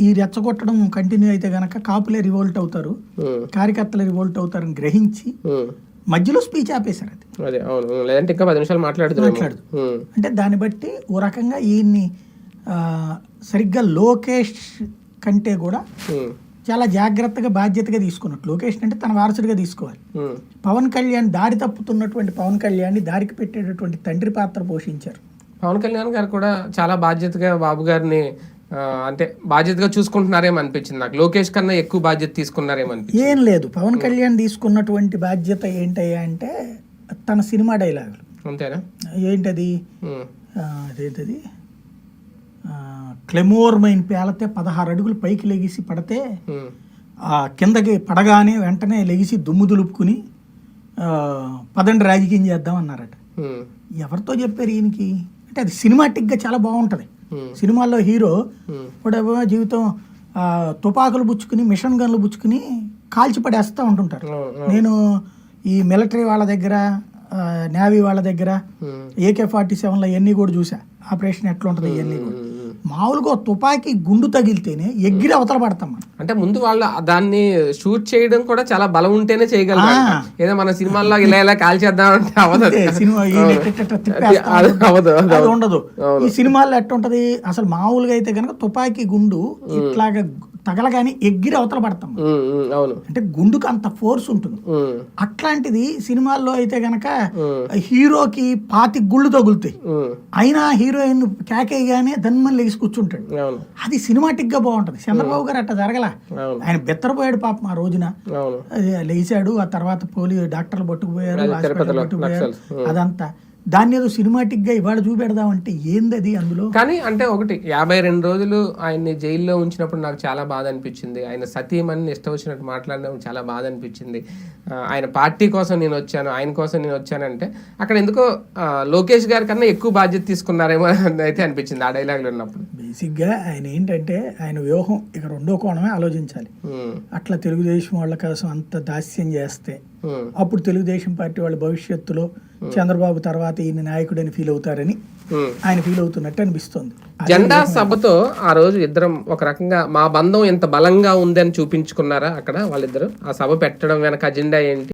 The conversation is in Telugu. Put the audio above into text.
ఈ రెచ్చగొట్టడం కంటిన్యూ అయితే గనక కాపులే రివోల్ట్ అవుతారు, కార్యకర్తలే రివోల్ట్ అవుతారని గ్రహించి మధ్యలో స్పీచ్ ఆపేశారు. అది లేదంటే ఇంకా 10 నిమిషాలు మాట్లాడదు. అంటే దాన్ని బట్టి ఓ రకంగా ఈయన్ని సరిగ్గా లోకేష్ కంటే కూడా చాలా జాగ్రత్తగా బాధ్యతగా తీసుకున్నట్టు. లోకేష్ అంటే తన వారసుడిగా తీసుకోవాలి. పవన్ కళ్యాణ్ దారి తప్పుతున్నటువంటి పవన్ కళ్యాణ్ దారికి పెట్టేటటువంటి తండ్రి పాత్ర పోషించారు. పవన్ కళ్యాణ్ గారు కూడా చాలా బాధ్యతగా బాబు గారిని అంటే బాధ్యతగా చూసుకుంటున్నారేమో అనిపించింది నాకు. లోకేష్ కన్నా ఎక్కువ బాధ్యత తీసుకున్నారేమో అనిపించింది. ఏం లేదు, పవన్ కళ్యాణ్ తీసుకున్నటువంటి బాధ్యత ఏంటయ్యా అంటే తన సినిమా డైలాగులు. అంతేనా? ఏంటది? అదేంటది, క్లెమోర్ మైన్ పేలతే 16 అడుగులు పైకి లెగిసి పడితే కిందకి పడగానే వెంటనే లెగిసి దుమ్ము దులుపుకుని పదండి రాజకీయం చేద్దాం అన్నారట. ఎవరితో చెప్పారు ఈయనకి? అంటే అది సినిమాటిక్గా చాలా బాగుంటుంది. సినిమాల్లో హీరో ఇప్పుడు జీవితం తుపాకులు పుచ్చుకుని మిషన్ గన్లు పుచ్చుకుని కాల్చి పడేస్తూ ఉంటుంటారు. నేను ఈ మిలిటరీ వాళ్ళ దగ్గర, నేవీ వాళ్ళ దగ్గర AK-47లో ఇవన్నీ కూడా చూసా, ఆపరేషన్ ఎట్లా ఉంటుంది ఇవన్నీ కూడా. మామూలుగా తుపాకీ గుండు తగిలితేనే ఎగిరి అవతల పడతాం మనం. అంటే ముందు వాళ్ళు దాన్ని షూట్ చేయడం కూడా చాలా బలం ఉంటేనే చేయగలరు. ఏదో మన సినిమాల్లో ఇలా కాల్చేద్దాం అంటే ఉండదు. ఈ సినిమాల్లో ఎట్లా ఉంటది అసలు? మామూలుగా అయితే కనుక తుపాకీ గుండు ఇట్లాగా తగలగానే ఎగిరి అవతల పడతాం. అంటే గుండుకు అంత ఫోర్స్ ఉంటుంది. అట్లాంటిది సినిమాల్లో అయితే గనక హీరోకి 25 గుళ్ళు తగులుతాయి, అయినా హీరోయిన్ కేకేయగానే ధన్మని లేచి కూర్చుంటాడు. అది సినిమాటిక్ గా బాగుంటది. చంద్రబాబు గారు అట్లా జరగల. ఆయన బెత్తరపోయాడు పాపం ఆ రోజున. లేచాడు, ఆ తర్వాత డాక్టర్లు పట్టుకుపోయారు, హాస్పిటల్ పట్టుకుపోయారు. అదంతా దాన్ని ఏదో సినిమాటిక్ గా ఇవాళ చూపెడదామంటే ఏంది అది అందులో? కానీ అంటే ఒకటి 52 రోజులు ఆయన్ని జైల్లో ఉంచినప్పుడు నాకు చాలా బాధ అనిపించింది. ఆయన సతీమణిని ఇష్టం వచ్చినట్టు మాట్లాడడం చాలా బాధ అనిపించింది. ఆయన పార్టీ కోసం నేను వచ్చాను, ఆయన కోసం నేను వచ్చానంటే అక్కడ ఎందుకో లోకేష్ గారి కన్నా ఎక్కువ బాధ్యత తీసుకున్నారేమో అయితే అనిపించింది ఆ డైలాగులు ఉన్నప్పుడు. బేసిక్ గా ఆయన ఏంటంటే ఆయన వ్యూహం ఇక రెండో కోణమే ఆలోచించాలి. అట్లా తెలుగుదేశం వాళ్ళ కోసం అంత దాస్యం చేస్తే అప్పుడు తెలుగుదేశం పార్టీ వాళ్ళ భవిష్యత్తులో చంద్రబాబు తర్వాత ఈయన నాయకుడని ఫీల్ అవుతారని ఆయన ఫీల్ అవుతున్నట్టు అనిపిస్తుంది. జెండా సభతో ఆ రోజు ఇద్దరం ఒక రకంగా మా బంధం ఎంత బలంగా ఉంది అని చూపించుకున్నారా అక్కడ వాళ్ళిద్దరు? ఆ సభ పెట్టడం వెనక అజెండా ఏంటి?